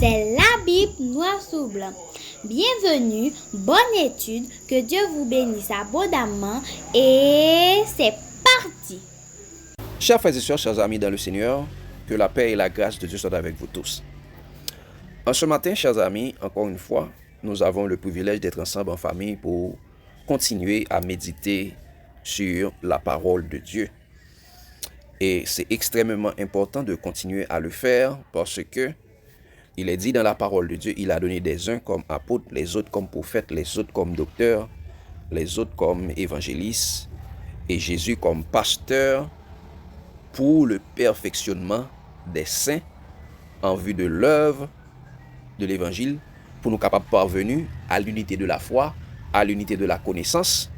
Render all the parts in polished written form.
C'est la Bible noir sur blanc. Bienvenue, bonne étude, que Dieu vous bénisse abondamment et c'est parti. Chers frères et sœurs, chers amis dans le Seigneur, que la paix et la grâce de Dieu soient avec vous tous. En ce matin, chers amis, encore une fois, nous avons le privilège d'être ensemble en famille pour continuer à méditer sur la parole de Dieu. Et c'est extrêmement important de continuer à le faire parce que il est dit dans la parole de Dieu, il a donné des uns comme apôtres, les autres comme prophètes, les autres comme docteurs, les autres comme évangélistes et Jésus comme pasteur pour le perfectionnement des saints en vue de l'œuvre de l'évangile, pour nous capables de parvenir à l'unité de la foi, à l'unité de la connaissance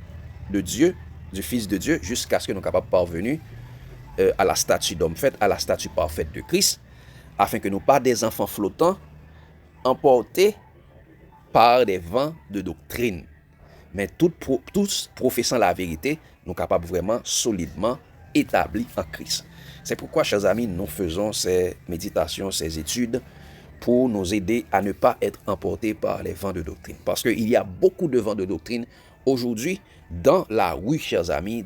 de Dieu, du Fils de Dieu, jusqu'à ce que nous soyons capables de parvenir à la statue d'homme faite, à la statue parfaite de Christ, afin que nous ne soyons pas des enfants flottants, emportés par des vents de doctrine, mais tous professant la vérité, nous sommes capables vraiment solidement établis en Christ. C'est pourquoi, chers amis, nous faisons ces méditations, ces études, pour nous aider à ne pas être emportés par les vents de doctrine. Parce qu'il y a beaucoup de vents de doctrine aujourd'hui dans la rue, chers amis,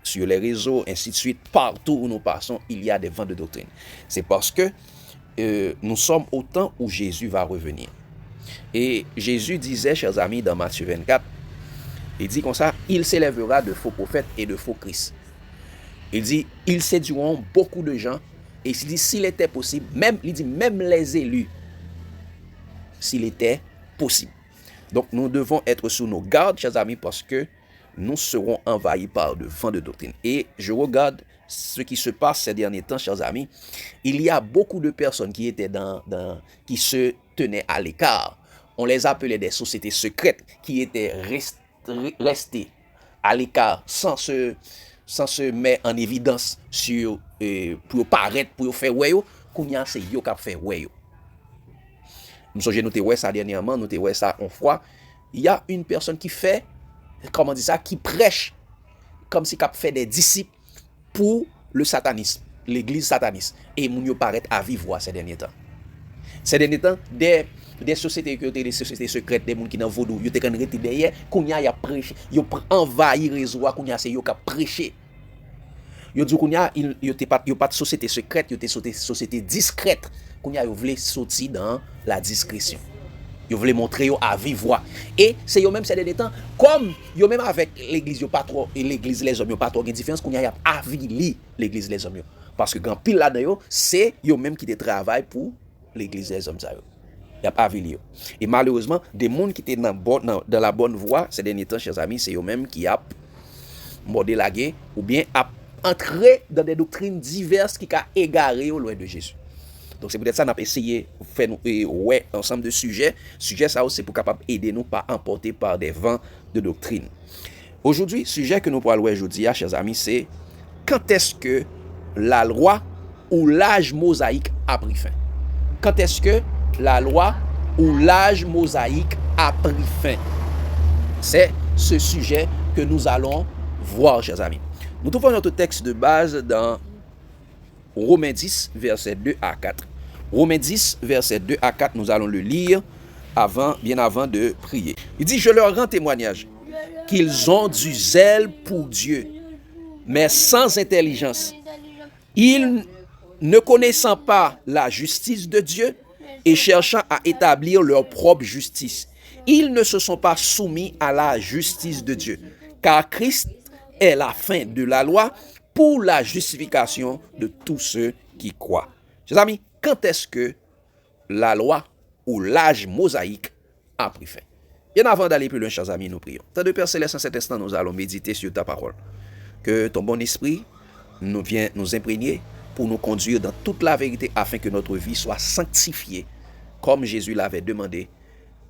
sur les réseaux, ainsi de suite, partout où nous passons, il y a des vents de doctrine. C'est parce que nous sommes au temps où Jésus va revenir. Et Jésus disait, chers amis, dans Matthieu 24, il dit comme ça, il s'élèvera de faux prophètes et de faux Christ. Il dit, ils séduiront beaucoup de gens. Et il dit, s'il était possible, même les élus, s'il était possible. Donc, nous devons être sous nos gardes, chers amis, parce que nous serons envahis par de vents de doctrine. Et je regarde ce qui se passe ces derniers temps, chers amis. Il y a beaucoup de personnes qui étaient qui se tenaient à l'écart. On les appelait des sociétés secrètes qui étaient restées à l'écart sans se mettre en évidence pour paraître, pour faire ouais, qu'on y a c'est yo qui fait ouais. Nous sommes nous ouais ça dernièrement, nous ouais ça en fois. Il y a une personne qui fait, comment dire ça, qui prêche comme si qu'a fait des disciples pour le satanisme, l'église sataniste. Et moun yo paraît à vivre ces derniers temps. Ces derniers temps, des sociétés qui ont des sociétés secrètes, des gens qui dans vaudou, ils ont été derrière, qu'on y a prêché, ils ont envahi réseau, qu'on y a c'est yo qui prêché. Yo dit qu'on y a pas de société secrète, yo des société discrète, qu'on y a voulu sortir dans la discrétion. Yo voulu montrer yo à vive voix. Et c'est yo même ces derniers temps, comme yo même avec l'église yo pas trop et l'église les hommes yo pas trop une différence, qu'on y a avili l'église les hommes yo. Parce que grand pile là-dedans yo, c'est yo même qui travaille pour l'église des hommes ça yo. Y a pas avili. Et malheureusement, des monde qui étaient dans la bonne voie ces derniers temps, chers amis, c'est eux même qui a mordé la guerre ou bien a entré dans des doctrines diverses qui a égaré au loin de Jésus. Donc c'est peut-être ça qu'on a essayé de faire ensemble de sujets. Sujet ça aussi pour capable aider nous pas emporter par des vents de doctrine. Aujourd'hui, sujet que nous parlons aujourd'hui, chers amis, c'est quand est-ce que la loi ou l'âge mosaïque a pris fin? Quand est-ce que la loi ou l'âge mosaïque a pris fin? C'est ce sujet que nous allons voir, chers amis. Nous trouvons notre texte de base dans Romains 10, versets 2 à 4. Romains 10, versets 2 à 4, nous allons le lire bien avant de prier. Il dit, je leur rends témoignage qu'ils ont du zèle pour Dieu, mais sans intelligence. Ils ne connaissant pas la justice de Dieu et cherchant à établir leur propre justice, ils ne se sont pas soumis à la justice de Dieu, car Christ est la fin de la loi pour la justification de tous ceux qui croient. Chers amis, quand est-ce que la loi ou l'âge mosaïque a pris fin? Bien avant d'aller plus loin, chers amis, nous prions. Tant de Père Céleste, en cet instant, nous allons méditer sur ta parole. Que ton bon esprit nous vienne nous imprégner pour nous conduire dans toute la vérité afin que notre vie soit sanctifiée comme Jésus l'avait demandé.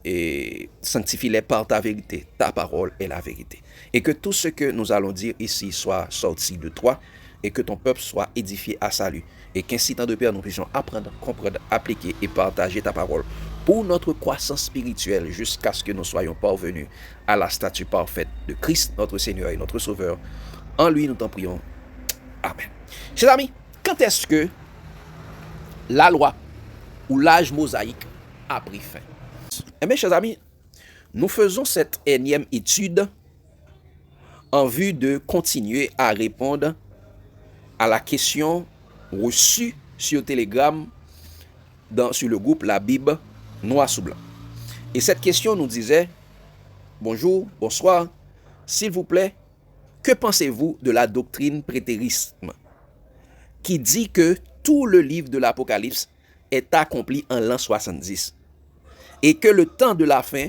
Et sanctifie-les par ta vérité, ta parole est la vérité. Et que tout ce que nous allons dire ici soit sorti de toi et que ton peuple soit édifié à salut. Et qu'ainsi, tant de Père, nous puissions apprendre, comprendre, appliquer et partager ta parole pour notre croissance spirituelle jusqu'à ce que nous soyons parvenus à la statue parfaite de Christ, notre Seigneur et notre Sauveur. En lui, nous t'en prions. Amen. Chers amis, quand est-ce que la loi où l'âge mosaïque a pris fin. Eh bien, chers amis, nous faisons cette énième étude en vue de continuer à répondre à la question reçue sur Telegram sur le groupe La Bible Noir sous Blanc. Et cette question nous disait: bonjour, bonsoir, s'il vous plaît, que pensez-vous de la doctrine prétérisme qui dit que tout le livre de l'Apocalypse est accompli en l'an 70 et que le temps de la fin,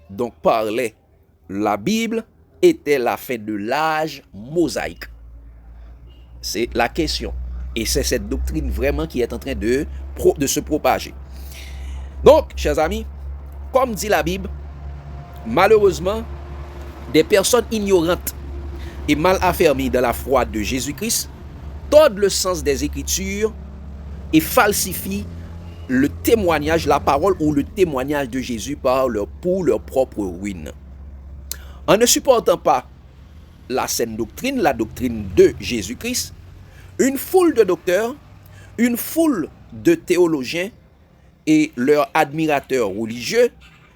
donc parlait la Bible, était la fin de l'âge mosaïque? C'est la question. Et c'est cette doctrine vraiment qui est en train de se propager. Donc, chers amis, comme dit la Bible, malheureusement, des personnes ignorantes et mal affermies dans la foi de Jésus-Christ tordent le sens des Écritures et falsifient le témoignage, la parole ou le témoignage de Jésus pour leur propre ruine. En ne supportant pas la saine doctrine, la doctrine de Jésus-Christ, une foule de docteurs, une foule de théologiens et leurs admirateurs religieux,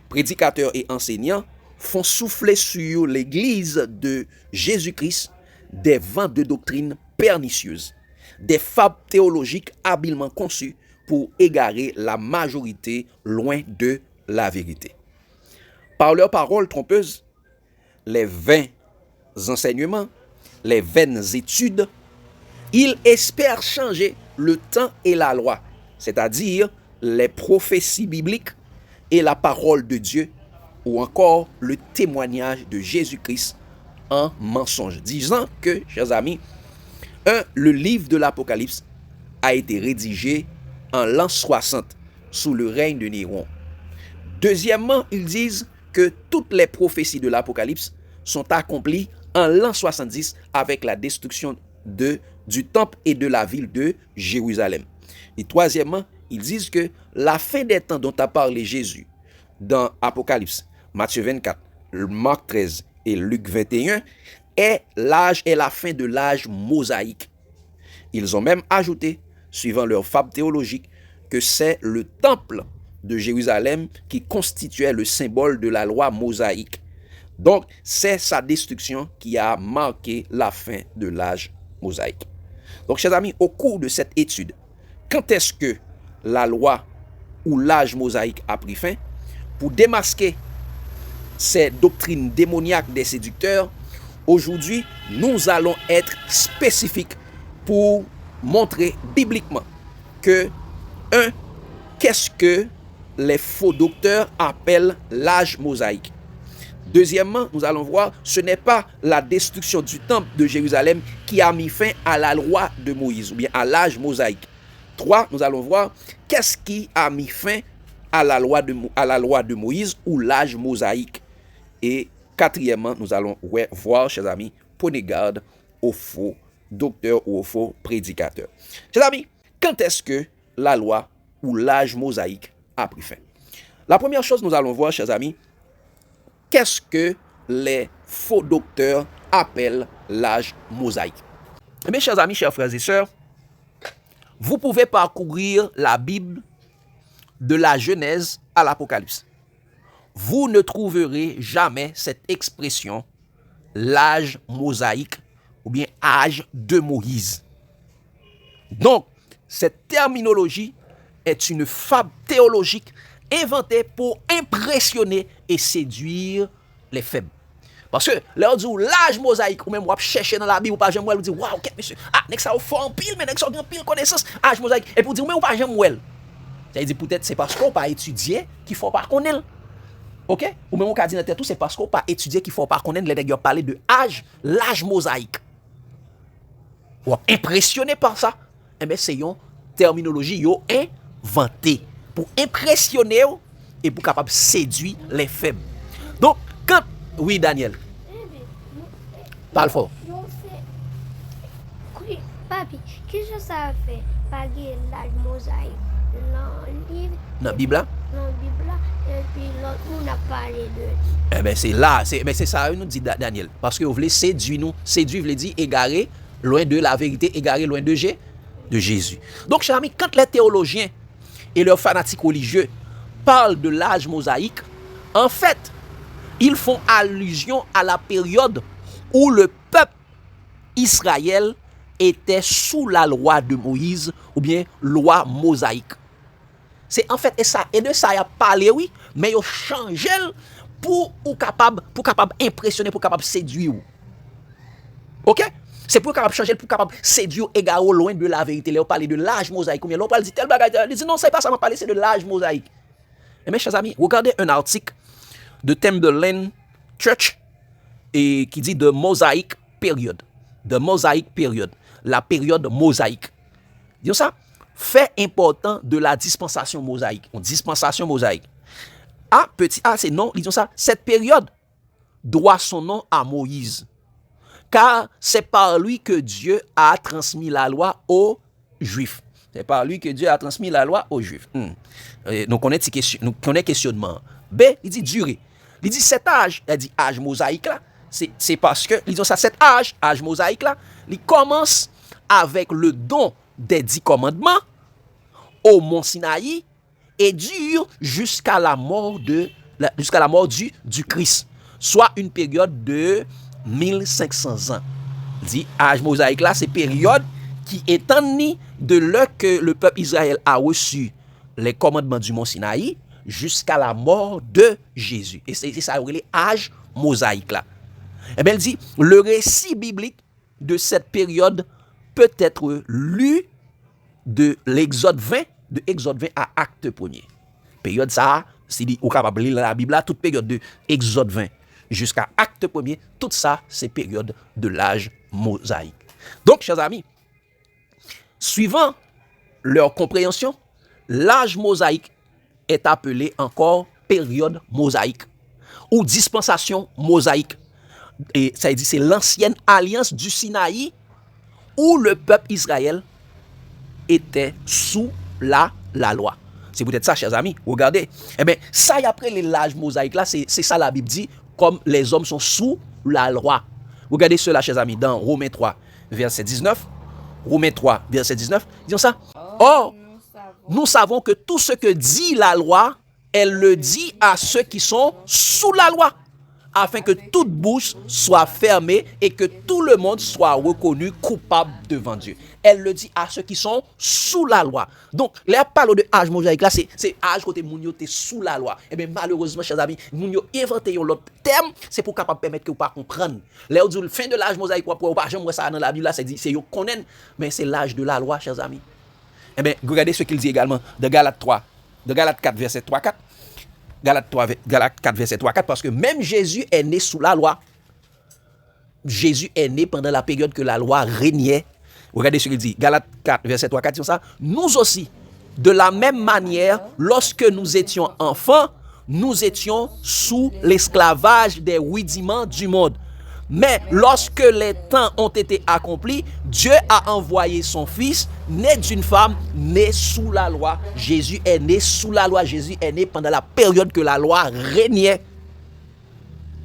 prédicateurs et enseignants font souffler sur l'Église de Jésus-Christ des vents de doctrine pernicieuses, des fables théologiques habilement conçues pour égarer la majorité loin de la vérité. Par leurs paroles trompeuses, les vains enseignements, les vaines études, ils espèrent changer le temps et la loi, c'est-à-dire les prophéties bibliques et la parole de Dieu, ou encore le témoignage de Jésus-Christ en mensonge, disant que, chers amis, le livre de l'Apocalypse a été rédigé en l'an 60 sous le règne de Néron. Deuxièmement, ils disent que toutes les prophéties de l'Apocalypse sont accomplies en l'an 70 avec la destruction du temple et de la ville de Jérusalem. Et troisièmement, ils disent que la fin des temps dont a parlé Jésus dans Apocalypse, Matthieu 24, Marc 13 et Luc 21 est la fin de l'âge mosaïque. Ils ont même ajouté, suivant leur fable théologique, que c'est le temple de Jérusalem qui constituait le symbole de la loi mosaïque. Donc, c'est sa destruction qui a marqué la fin de l'âge mosaïque. Donc, chers amis, au cours de cette étude, quand est-ce que la loi ou l'âge mosaïque a pris fin? Pour démasquer ces doctrines démoniaques des séducteurs, aujourd'hui, nous allons être spécifiques pour montrer bibliquement que, qu'est-ce que les faux docteurs appellent l'âge mosaïque. Deuxièmement, nous allons voir, ce n'est pas la destruction du temple de Jérusalem qui a mis fin à la loi de Moïse, ou bien à l'âge mosaïque. 3, nous allons voir, qu'est-ce qui a mis fin à la loi de Moïse ou l'âge mosaïque. Et quatrièmement, nous allons voir, chers amis, prenez garde aux faux docteurs ou aux faux prédicateurs. Chers amis, quand est-ce que la loi ou l'âge mosaïque a pris fin? La première chose, nous allons voir, chers amis, qu'est-ce que les faux docteurs appellent l'âge mosaïque? Mes chers amis, chers frères et sœurs, vous pouvez parcourir la Bible de la Genèse à l'Apocalypse. Vous ne trouverez jamais cette expression, l'âge mosaïque, ou bien âge de Moïse. Donc, cette terminologie est une fable théologique inventée pour impressionner et séduire les faibles. Parce que leur dit l'âge mosaïque, ou même on chercher dans la Bible, ou pas jamais, ou dit waouh, qu'est-ce monsieur, nek ça fort en pile, mais nek ça en pile connaissance, âge mosaïque, et pour dire mais ou pas jamais well. Ça dit peut-être c'est parce qu'on pas étudié qu'il faut pas connaître. OK? Ou même on ka dit dans tête tout c'est parce qu'on pas étudié qu'il faut pas connaître les nèg parler de âge, l'âge mosaïque. Ou impressionné par ça, eh ben c'est une terminologie yo inventée pour impressionner et pour capable séduire les faibles. Donc quand oui Daniel. Parle fort. Papi, qu'est-ce que ça fait? Paguer l'âge mosaïque dans le livre. Dans la Bible là? Dans la Bible là, et puis l'autre, on a parlé de. Eh bien, c'est là, c'est ça, nous dit Daniel. Parce que vous voulez séduire nous. Séduire, veut dire égarer loin de la vérité, égarer loin de Jésus. Donc, chers amis, quand les théologiens et leurs fanatiques religieux parlent de l'âge mosaïque, en fait, ils font allusion à la période où le peuple Israël était sous la loi de Moïse ou bien loi mosaïque. C'est en fait et de ça y a parlé oui, mais ils ont changé pour capable impressionner, pour capable séduire. OK? C'est pour capable changer, pour capable séduire égaro loin de la vérité. Là on parle de l'âge mosaïque, combien l'on parle dit tel bagage, il dit non, c'est pas ça m'a parlé, c'est de l'âge mosaïque. Et mes chers amis, regardez un article de Chamberlain Church et qui dit de Mosaic Period. The Mosaic Period, la période mosaïque. Disons ça, fait important de la dispensation mosaïque. Une dispensation mosaïque. A, petit a, c'est non, disons ça, cette période doit son nom à Moïse. Car c'est par lui que Dieu a transmis la loi aux Juifs. C'est par lui que Dieu a transmis la loi aux Juifs. Nous connaissons questionnement. B, il dit durée. Il dit cet âge, il dit âge mosaïque là, c'est parce que, disons ça, cet âge mosaïque là, il commence avec le don des 10 commandements au mont Sinaï et dure jusqu'à la mort du Christ, soit une période de 1500 ans. Il dit âge mosaïque là, c'est période qui étant né de l'heure que le peuple Israël a reçu les commandements du mont Sinaï jusqu'à la mort de Jésus. Et c'est ça, l'âge mosaïque là. Eh bien, il dit, le récit biblique de cette période peut être lu de l'Exode 20, de Exode 20 à Acte 1er. Période ça, c'est dit, au capable lire la Bible, toute période de Exode 20 jusqu'à Acte 1er, tout ça, c'est période de l'âge mosaïque. Donc, chers amis, suivant leur compréhension, l'âge mosaïque est appelé encore période mosaïque ou dispensation mosaïque. Et ça dit c'est l'ancienne alliance du Sinaï où le peuple Israël était sous la loi. C'est peut-être ça, chers amis. Regardez. Eh bien, ça y après l'âge mosaïque là, c'est ça la Bible dit, comme les hommes sont sous la loi. Regardez cela, chers amis, dans Romains 3, verset 19. Romains 3, verset 19. Disons ça. Or, nous savons que tout ce que dit la loi, elle le dit à ceux qui sont sous la loi, afin que toute bouche soit fermée et que tout le monde soit reconnu coupable devant Dieu. Elle le dit à ceux qui sont sous la loi. Donc, là, parle de âge mosaïque, là, c'est âge côté moun yo te sous la loi. Eh bien, malheureusement, chers amis, moun yo inventé un autre terme, c'est pour capable permettre que vous pas comprendre. Là, on dit, fin de l'âge mosaïque, ou pas, j'aime ça dans la Bible, là, c'est yo connaît, mais c'est l'âge de la loi, chers amis. Eh bien, regardez ce qu'il dit également de Galates 3, de Galates 4, verset 3-4. Galates 4, verset 3-4, parce que même Jésus est né sous la loi. Jésus est né pendant la période que la loi régnait. Regardez ce qu'il dit. Galates 4, verset 3-4, sur ça. Nous aussi, de la même manière, lorsque nous étions enfants, nous étions sous l'esclavage des rudiments du monde. Mais lorsque les temps ont été accomplis, Dieu a envoyé son fils, né d'une femme, né sous la loi. Jésus est né sous la loi. Jésus est né pendant la période que la loi régnait.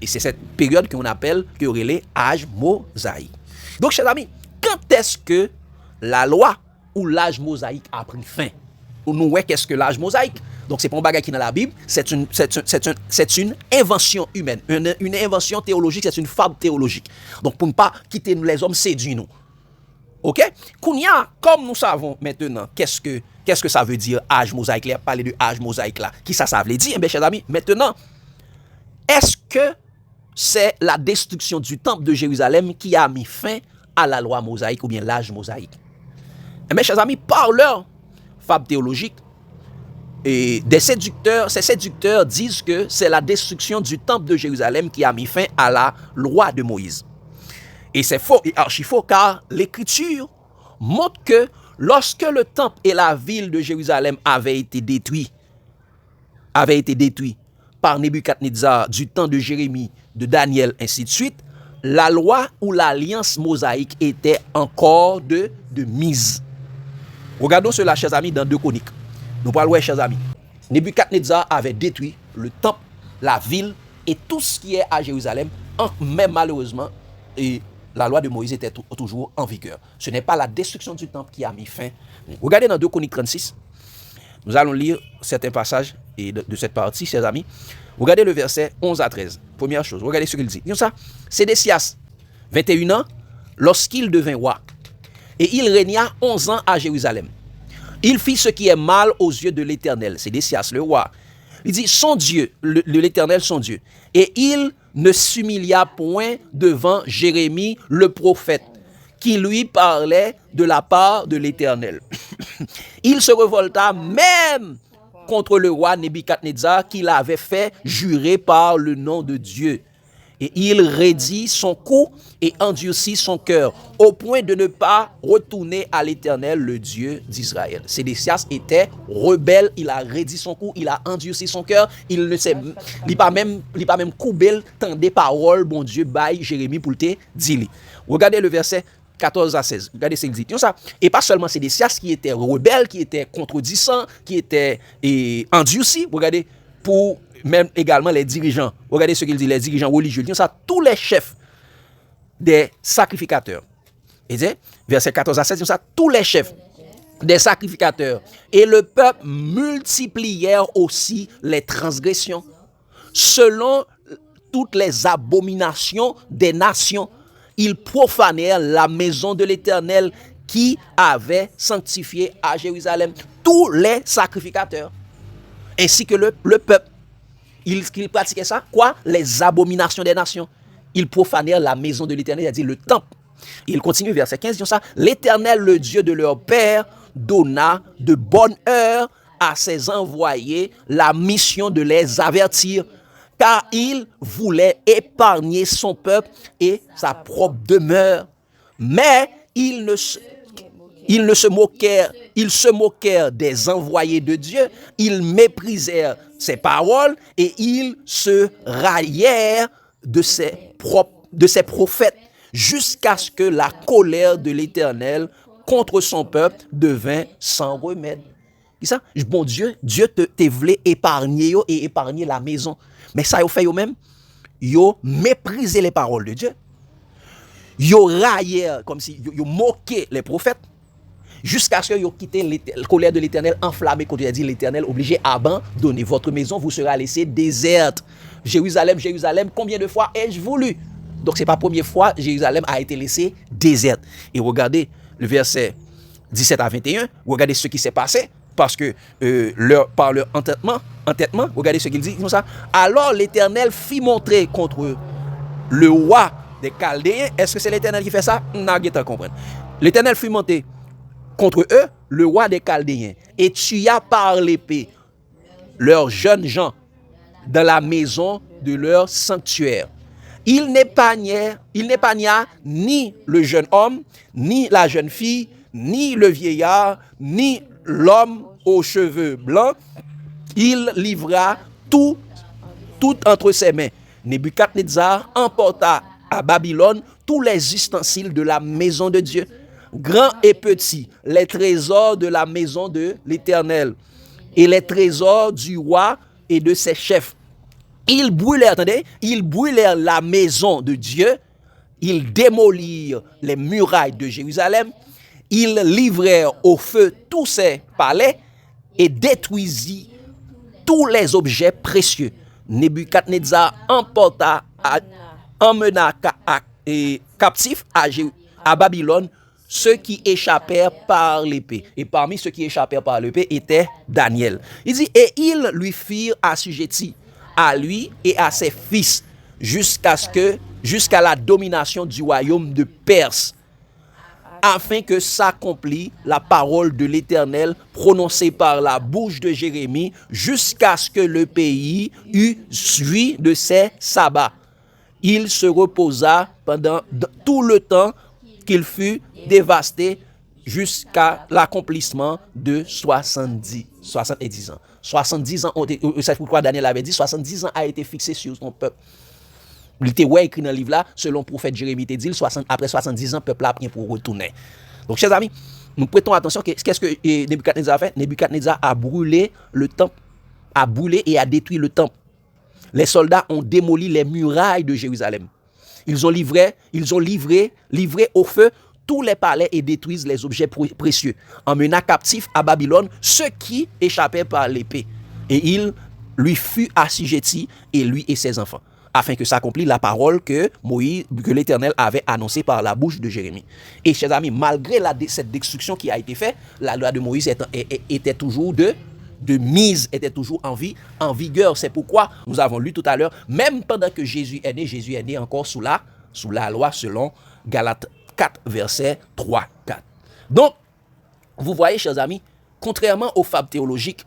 Et c'est cette période qu'on appelle, que relève âge mosaïque. Donc, chers amis, quand est-ce que la loi ou l'âge mosaïque a pris fin? Nous, qu'est-ce que l'âge mosaïque? Donc, c'est pas un bagage qui est dans la Bible, c'est une invention humaine, une invention théologique, c'est une fable théologique. Donc, pour ne pas quitter nous, les hommes séduits nous. OK? Kounia, comme nous savons maintenant, qu'est-ce que ça veut dire âge mosaïque? Là, parler de âge mosaïque là. Qui ça veut dire? Eh bien, chers amis, maintenant, est-ce que c'est la destruction du temple de Jérusalem qui a mis fin à la loi mosaïque ou bien l'âge mosaïque? Eh bien, chers amis, par leur fable théologique, et ces séducteurs disent que c'est la destruction du temple de Jérusalem qui a mis fin à la loi de Moïse. Et c'est faux et archi faux, car l'écriture montre que lorsque le temple et la ville de Jérusalem avaient été détruits par Nebuchadnezzar du temps de Jérémie, de Daniel, ainsi de suite, la loi ou l'alliance mosaïque était encore de mise. Regardons cela, chers amis, dans 2 Chroniques. Nous parlons, chers amis. Nebuchadnezzar avait détruit le temple, la ville et tout ce qui est à Jérusalem, mais malheureusement, et la loi de Moïse était toujours en vigueur. Ce n'est pas la destruction du temple qui a mis fin. Regardez dans 2 Chroniques 36. Nous allons lire certains passages de cette partie, chers amis. Regardez le verset 11 à 13. Première chose, regardez ce qu'il dit. Disons ça, Sédécias, 21 ans, lorsqu'il devint roi. Et il régna 11 ans à Jérusalem. Il fit ce qui est mal aux yeux de l'Éternel. Sédécias, le roi. Il dit, son Dieu, l'Éternel, son Dieu. Et il ne s'humilia point devant Jérémie, le prophète, qui lui parlait de la part de l'Éternel. Il se révolta même contre le roi Nebuchadnezzar qu'il avait fait jurer par le nom de Dieu. Et il raidit son cou et endurcit son cœur, au point de ne pas retourner à l'Éternel, le Dieu d'Israël. Sédécias était rebelle, il a raidi son cou, il a endurci son cœur, il pas même coupé tant des paroles, bon Dieu, bail Jérémie pour te dire. Regardez le verset 14 à 16. Regardez ce qu'il dit. Et pas seulement Sédécias qui était rebelle, qui était contredisant, qui était endurci. Regardez, pour même également les dirigeants. Regardez ce qu'il dit, les dirigeants religieux. Tous les chefs des sacrificateurs. Et verset 14 à 16, tous les chefs des sacrificateurs et le peuple multiplièrent aussi les transgressions selon toutes les abominations des nations. Ils profanèrent la maison de l'Éternel qui avait sanctifié à Jérusalem tous les sacrificateurs, ainsi que le peuple. Ils pratiquaient ça, quoi? Les abominations des nations. Ils profanèrent la maison de l'Éternel, c'est-à-dire le temple. Il continue, verset 15, disons ça. L'Éternel, le Dieu de leur père, donna de bonne heure à ses envoyés la mission de les avertir, car il voulait épargner son peuple et sa propre demeure. Mais ils se moquèrent des envoyés de Dieu, ils méprisèrent ses paroles et ils se raillèrent de ses prophètes, jusqu'à ce que la colère de l'Éternel contre son peuple devint sans remède. Ça, bon Dieu te voulait épargner yo et épargner la maison. Mais ça yo fait yo même, yo méprisé les paroles de Dieu. Yo raillé comme si yo moqué les prophètes jusqu'à ce que yo quitté la colère de l'Éternel enflammée quand il a dit l'Éternel obligé à abandonner votre maison, vous sera laissée déserte. Jérusalem, Jérusalem, combien de fois ai-je voulu? Donc c'est pas la première fois Jérusalem a été laissée déserte. Et regardez le verset 17 à 21, regardez ce qui s'est passé. Parce que par leur entêtement, regardez ce qu'il dit. Comme ça. Alors l'Éternel fit montrer contre le roi des Chaldéens. Est-ce que c'est l'Éternel qui fait ça? N'a pas comprendre. L'Éternel fit monter contre eux le roi des Chaldéens et tua par l'épée leurs jeunes gens dans la maison de leur sanctuaire. Il n'épargna ni le jeune homme, ni la jeune fille, ni le vieillard, ni l'homme aux cheveux blancs. Il livra tout entre ses mains. Nebuchadnezzar emporta à Babylone tous les ustensiles de la maison de Dieu, grands et petits, les trésors de la maison de l'Éternel et les trésors du roi et de ses chefs. Ils brûlèrent la maison de Dieu, ils démolirent les murailles de Jérusalem, ils livrèrent au feu tous ses palais et détruisirent tous les objets précieux. Nebuchadnezzar emmena captifs à Babylone ceux qui échappèrent par l'épée. Et parmi ceux qui échappèrent par l'épée était Daniel. Il dit, et ils lui firent assujettis à lui et à ses fils jusqu'à la domination du royaume de Perse, afin que s'accomplisse la parole de l'Éternel prononcée par la bouche de Jérémie, jusqu'à ce que le pays eût joui de ses sabbats. Il se reposa pendant tout le temps qu'il fut dévasté jusqu'à l'accomplissement de 70 ans. 70 ans, c'est pourquoi Daniel avait dit, 70 ans a été fixé sur son peuple. Il était écrit dans le livre là, selon le prophète Jérémie, il dit, après 70 ans, le peuple a bien pour retourner. Donc, chers amis, nous prêtons attention, qu'est-ce que Nebuchadnezzar a fait? Nebuchadnezzar a brûlé le temple, a brûlé et a détruit le temple. Les soldats ont démoli les murailles de Jérusalem. Ils ont livré au feu tous les palais et détruisent les objets précieux, emmena captifs à Babylone ceux qui échappaient par l'épée. Et il lui fut assujetti, et lui et ses enfants, afin que s'accomplisse la parole que l'Éternel avait annoncée par la bouche de Jérémie. Et chers amis, malgré cette destruction qui a été faite, la loi de Moïse était toujours était toujours en vigueur. C'est pourquoi nous avons lu tout à l'heure, même pendant que Jésus est né encore sous la loi selon Galates 4, verset 3-4. Donc, vous voyez, chers amis, contrairement aux fables théologiques,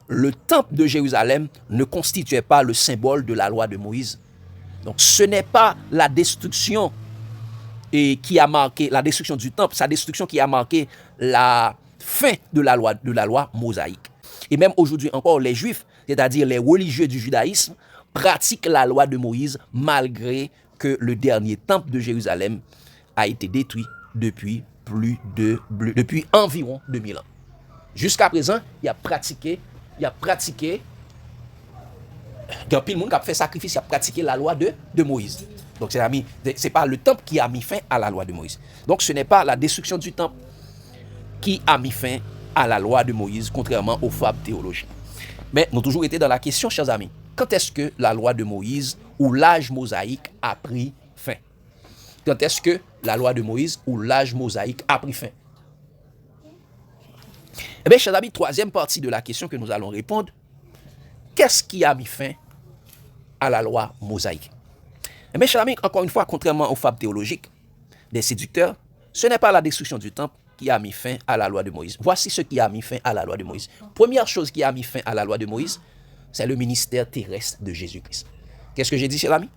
le temple de Jérusalem ne constituait pas le symbole de la loi de Moïse. Donc, ce n'est pas la destruction qui a marqué la destruction du temple, sa destruction qui a marqué la fin de la loi mosaïque. Et même aujourd'hui encore, les Juifs, c'est-à-dire les religieux du judaïsme, pratiquent la loi de Moïse malgré que le dernier temple de Jérusalem a été détruit depuis environ 2000 ans. Jusqu'à présent, il y a pratiqué, il y a pile monde qui a fait sacrifice, il a pratiqué la loi de Moïse. Donc, c'est pas le temple qui a mis fin à la loi de Moïse. Donc, ce n'est pas la destruction du temple qui a mis fin à la loi de Moïse, contrairement aux fables théologiques. Mais nous avons toujours été dans la question, chers amis, quand est-ce que la loi de Moïse ou l'âge mosaïque a pris fin? Quand est-ce que la loi de Moïse ou l'âge mosaïque a pris fin? Eh bien, chers amis, troisième partie de la question que nous allons répondre, qu'est-ce qui a mis fin à la loi mosaïque? Eh bien, chers amis, encore une fois, contrairement aux fables théologiques des séducteurs, ce n'est pas la destruction du temple qui a mis fin à la loi de Moïse. Voici ce qui a mis fin à la loi de Moïse. Première chose qui a mis fin à la loi de Moïse, c'est le ministère terrestre de Jésus-Christ. Qu'est-ce que j'ai dit, chers amis?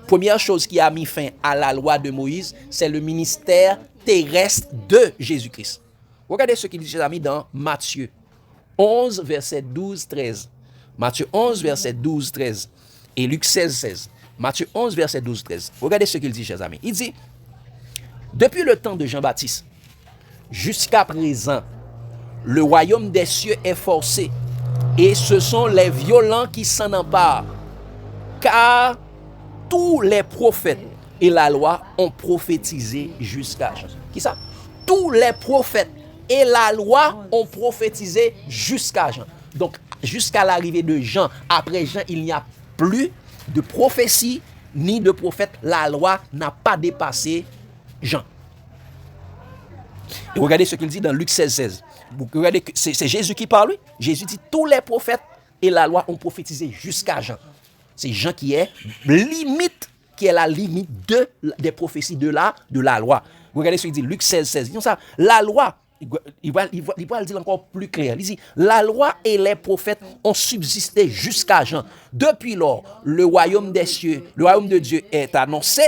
Première chose qui a mis fin à la loi de Moïse, c'est le ministère terrestre de Jésus-Christ. Regardez ce qu'il dit, chers amis, dans Matthieu 11, verset 12-13. Matthieu 11, verset 12-13. Et Luc 16. Matthieu 11, verset 12-13. Regardez ce qu'il dit, chers amis. Il dit, depuis le temps de Jean-Baptiste, jusqu'à présent, le royaume des cieux est forcé, et ce sont les violents qui s'en emparent. Car tous les prophètes et la loi ont prophétisé jusqu'à Jean. Qui ça? Tous les prophètes et la loi ont prophétisé jusqu'à Jean. Donc, jusqu'à l'arrivée de Jean, après Jean, il n'y a plus de prophétie ni de prophète. La loi n'a pas dépassé Jean. Et regardez ce qu'il dit dans Luc 16. Vous regardez que c'est Jésus qui parle. Jésus dit tous les prophètes et la loi ont prophétisé jusqu'à Jean. C'est Jean qui est la limite des prophéties de la loi. Regardez ce qu'il dit Luc 16. Il dit ça, la loi, il va le dire encore plus clair. Il dit la loi et les prophètes ont subsisté jusqu'à Jean. Depuis lors, le royaume des cieux, le royaume de Dieu est annoncé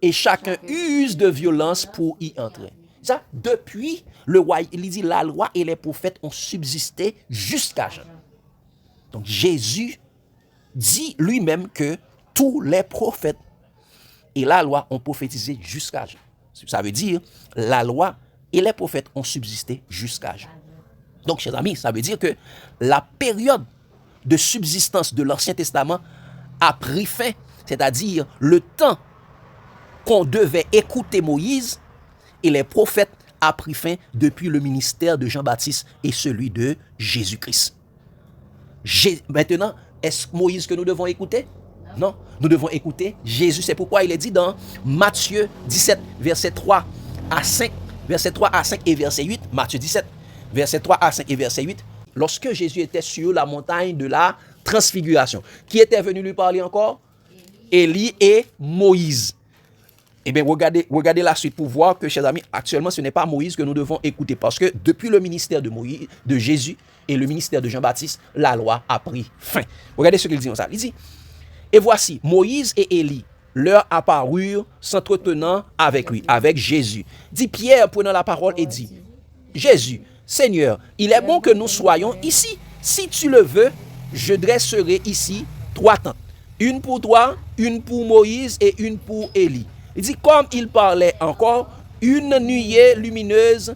et chacun use de violence pour y entrer. Ça, depuis le royaume, il dit la loi et les prophètes ont subsisté jusqu'à Jean. Donc Jésus dit lui-même que tous les prophètes et la loi ont prophétisé jusqu'à Jean. Ça veut dire la loi et les prophètes ont subsisté jusqu'à Jean. Donc, chers amis, ça veut dire que la période de subsistance de l'Ancien Testament a pris fin, c'est-à-dire le temps qu'on devait écouter Moïse et les prophètes a pris fin depuis le ministère de Jean-Baptiste et celui de Jésus-Christ. Maintenant, est-ce Moïse que nous devons écouter? Non, nous devons écouter Jésus. C'est pourquoi il est dit dans Matthieu 17, verset 3 à 5, verset 3 à 5 et verset 8. Matthieu 17, verset 3 à 5 et verset 8. Lorsque Jésus était sur la montagne de la transfiguration, qui était venu lui parler encore? Élie et Moïse. Eh bien, regardez la suite pour voir que, chers amis, actuellement, ce n'est pas Moïse que nous devons écouter. Parce que depuis le ministère de Jésus et le ministère de Jean-Baptiste, la loi a pris fin. Regardez ce qu'il dit. Il dit, et voici, Moïse et Élie leur apparurent s'entretenant avec lui, avec Jésus. Dit Pierre, prenant la parole, et dit, Jésus, Seigneur, il est bon que nous soyons ici. Si tu le veux, je dresserai ici 3 tentes. Une pour toi, une pour Moïse et une pour Élie. Il dit, comme il parlait encore, une nuée lumineuse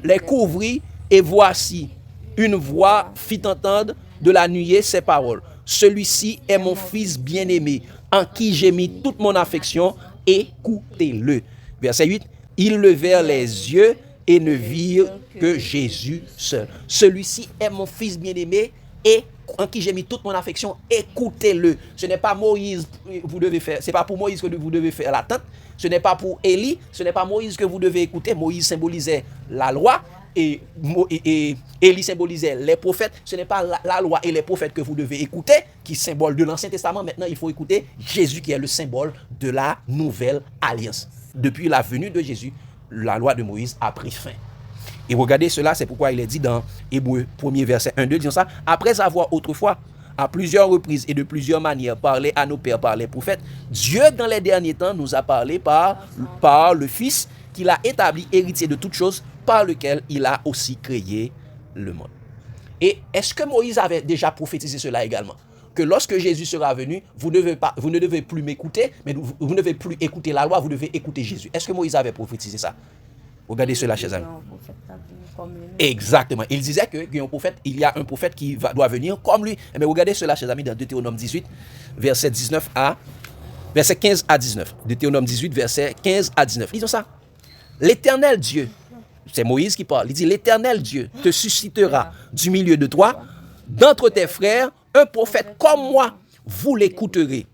les couvrit, et voici, une voix fit entendre de la nuée ces paroles. Celui-ci est mon fils bien-aimé, en qui j'ai mis toute mon affection, écoutez-le. Verset 8, Ils levèrent les yeux et ne virent que Jésus seul. Celui-ci est mon fils bien-aimé et en qui j'ai mis toute mon affection, écoutez-le. Ce n'est pas Moïse vous devez faire, c'est pas pour Moïse que vous devez faire l'attente, ce n'est pas pour Élie, ce n'est pas Moïse que vous devez écouter. Moïse symbolisait la loi et Élie symbolisait les prophètes. Ce n'est pas la loi et les prophètes que vous devez écouter, qui symbole de l'Ancien Testament. Maintenant, il faut écouter Jésus qui est le symbole de la nouvelle alliance. Depuis la venue de Jésus, la loi de Moïse a pris fin. Et regardez cela, c'est pourquoi il est dit dans Hébreux 1er verset 1-2, disant ça, après avoir autrefois, à plusieurs reprises et de plusieurs manières, parlé à nos pères par les prophètes, Dieu dans les derniers temps nous a parlé par le Fils qu'il a établi héritier de toutes choses, par lequel il a aussi créé le monde. Et est-ce que Moïse avait déjà prophétisé cela également? Que lorsque Jésus sera venu, vous ne devez plus m'écouter, mais vous ne devez plus écouter la loi, vous devez écouter Jésus. Est-ce que Moïse avait prophétisé ça? Regardez cela, chers amis. Exactement. Il disait qu'il y a un prophète qui doit venir comme lui. Mais regardez cela, chers amis, dans Deutéronome 18, verset 15 à 19. Deutéronome 18, verset 15 à 19. Disons ça. L'Éternel Dieu, c'est Moïse qui parle, il dit, l'Éternel Dieu te suscitera du milieu de toi, d'entre tes frères, un prophète comme moi, vous l'écouterez.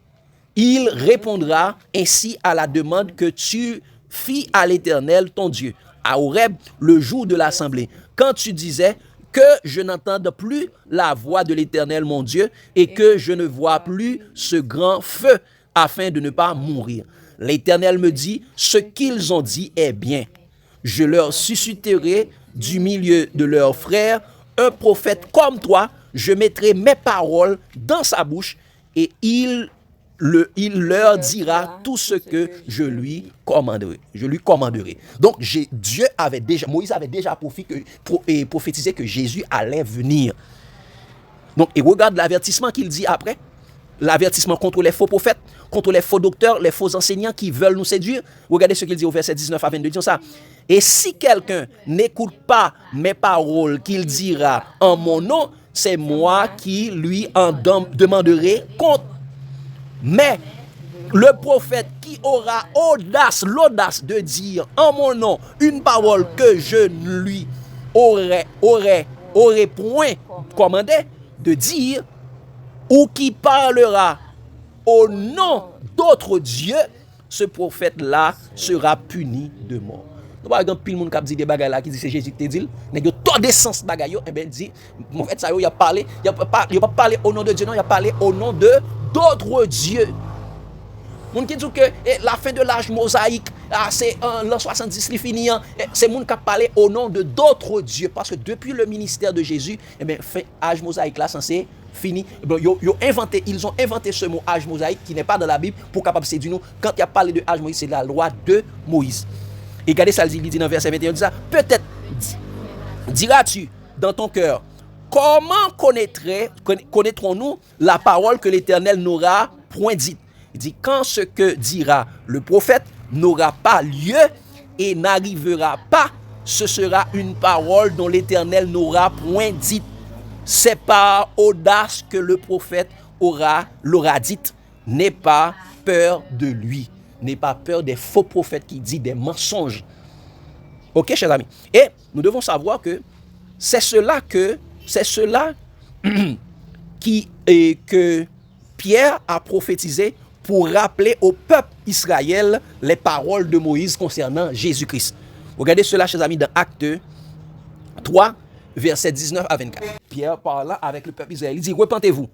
Il répondra ainsi à la demande que tu fis à l'Éternel ton Dieu, à Horeb, le jour de l'assemblée, quand tu disais que je n'entende plus la voix de l'Éternel mon Dieu et que je ne vois plus ce grand feu afin de ne pas mourir. L'Éternel me dit, ce qu'ils ont dit est bien. Je leur susciterai du milieu de leurs frères un prophète comme toi, je mettrai mes paroles dans sa bouche et il leur dira tout ce que je lui commanderai. Donc Moïse avait déjà prophétisé que Jésus allait venir. Donc, et regarde l'avertissement qu'il dit après. L'avertissement contre les faux prophètes, contre les faux docteurs, les faux enseignants qui veulent nous séduire. Regardez ce qu'il dit au verset 19 à 22. Disons ça. Et si quelqu'un n'écoute pas mes paroles qu'il dira en mon nom, c'est moi qui lui en demanderai compte. Mais le prophète qui aura l'audace de dire en mon nom une parole que je ne lui aurais point commandé de dire, ou qui parlera au nom d'autres dieux, ce prophète-là sera puni de mort. Nous par exemple, pile monde qui dit des bagages là qui dit c'est Jésus qui te dit, nèg yo tout de sens bagages yo, et ben dit en fait ça yo il a pas parlé au nom de Dieu, non, il a parlé au nom de d'autres dieux. Moun qui dit que la fin de l'âge mosaïque, c'est l'an 70 li fini, c'est moun qui a parlé au nom de d'autres dieux, parce que depuis le ministère de Jésus, et ben fin âge mosaïque là censé fini. Ils ont inventé ce mot âge mosaïque qui n'est pas dans la Bible pour capable de séduire nous. Quand il y a parlé de âge mosaïque, c'est la loi de Moïse. Et regardez ça, il dit dans verset 21, il dit ça, peut-être diras-tu dans ton cœur, comment connaîtrons-nous la parole que l'Éternel n'aura point dite? Il dit, quand ce que dira le prophète n'aura pas lieu et n'arrivera pas, ce sera une parole dont l'Éternel n'aura point dite. C'est par audace que le prophète l'aura dite. N'aie pas peur de lui. N'aie pas peur des faux prophètes qui disent des mensonges. Ok, chers amis. Et nous devons savoir que c'est cela que Pierre a prophétisé pour rappeler au peuple Israël les paroles de Moïse concernant Jésus-Christ. Regardez cela, chers amis, dans Actes 3, versets 19 à 24. Pierre parle avec le peuple Israël. Il dit, repentez-vous.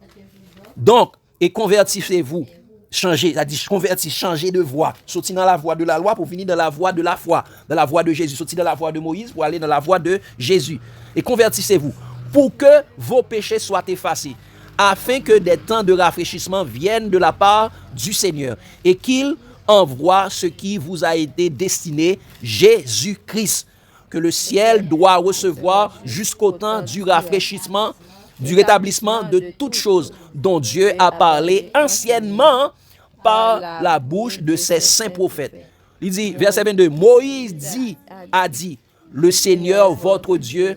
Donc, et convertissez-vous. Changez de voie. Sortez dans la voie de la loi pour venir dans la voie de la foi. Dans la voie de Jésus. Sortez dans la voie de Moïse pour aller dans la voie de Jésus. Et convertissez-vous pour que vos péchés soient effacés, afin que des temps de rafraîchissement viennent de la part du Seigneur et qu'il envoie ce qui vous a été destiné, Jésus-Christ, que le ciel doit recevoir jusqu'au temps du rafraîchissement, du rétablissement de toutes choses dont Dieu a parlé anciennement par la bouche de ses saints prophètes. Il dit, verset 22, Moïse a dit, le Seigneur votre Dieu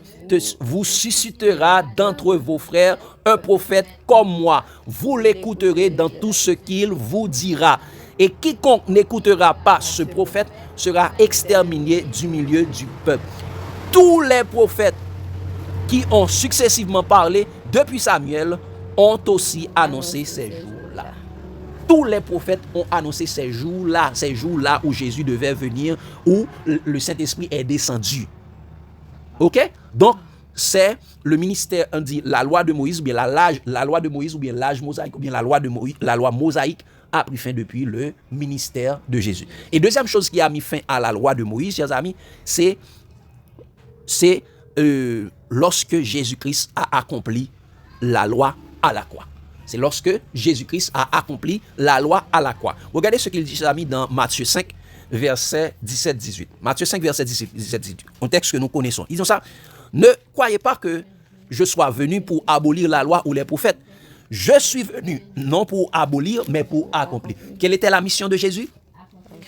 vous suscitera d'entre vos frères un prophète comme moi. Vous l'écouterez dans tout ce qu'il vous dira. Et quiconque n'écoutera pas ce prophète sera exterminé du milieu du peuple. Tous les prophètes qui ont successivement parlé depuis Samuel ont aussi annoncé ces jours-là. Tous les prophètes ont annoncé ces jours-là où Jésus devait venir, où le Saint-Esprit est descendu. Ok? Donc, c'est le ministère, on dit la loi de Moïse, ou bien la loi de Moïse, ou bien l'âge mosaïque, ou bien la loi mosaïque a pris fin depuis le ministère de Jésus. Et deuxième chose qui a mis fin à la loi de Moïse, chers amis, c'est lorsque Jésus-Christ a accompli la loi à la croix. C'est lorsque Jésus-Christ a accompli la loi à la croix. Regardez ce qu'il dit, chers amis, dans Matthieu 5, verset 17-18. Matthieu 5, verset 17-18. Un texte que nous connaissons. Ils ont ça. Ne croyez pas que je sois venu pour abolir la loi ou les prophètes. Je suis venu non pour abolir, mais pour accomplir. Quelle était la mission de Jésus?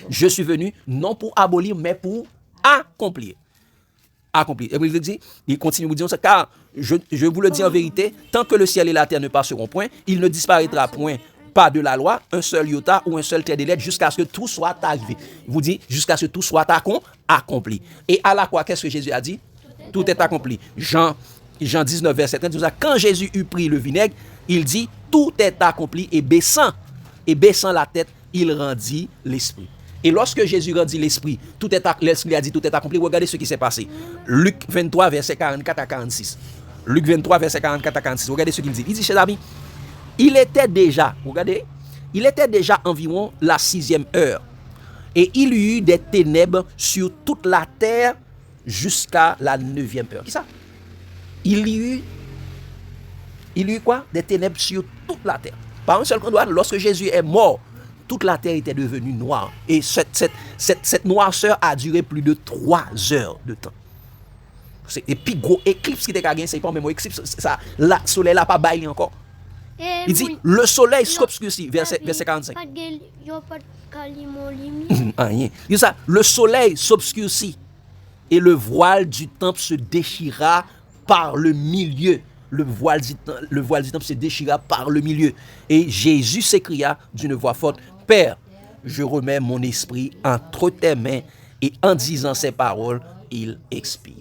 Je suis venu non pour abolir, mais pour accomplir. Accomplir. Et il continue de vous dire ça, car je vous le dis en vérité, tant que le ciel et la terre ne passeront point, il ne disparaîtra point pas de la loi, un seul iota ou un seul trait de lettre, jusqu'à ce que tout soit arrivé. Il vous dit, jusqu'à ce que tout soit accompli. Et à la croix, qu'est-ce que Jésus a dit? Tout est accompli. Jean 19, verset 30, quand Jésus eut pris le vinaigre, il dit, tout est accompli, et baissant la tête, il rendit l'esprit. Et lorsque Jésus rendit l'esprit, l'esprit a dit tout est accompli. Regardez ce qui s'est passé. Luc 23, verset 44 à 46. Luc 23, verset 44 à 46. Regardez ce qu'il dit. Il dit, chers amis, il était déjà environ la 6e heure. Et il y eut des ténèbres sur toute la terre jusqu'à la 9e heure. Qui ça? Il y eut quoi? Des ténèbres sur toute la terre. Par un seul endroit, lorsque Jésus est mort, toute la terre était devenue noire. Et cette noirceur a duré plus de 3 heures de temps. Et puis, gros éclipse qui était gagné, c'est pas même éclipse, ça, le soleil n'a pas baillé encore. Il dit, le soleil s'obscurcit, verset 45. Il dit ça, le soleil s'obscurcit et le voile du temple se déchira par le milieu. Le voile du temple se déchira par le milieu. Et Jésus s'écria d'une voix forte, Père, je remets mon esprit entre tes mains. Et en disant ces paroles, il expire.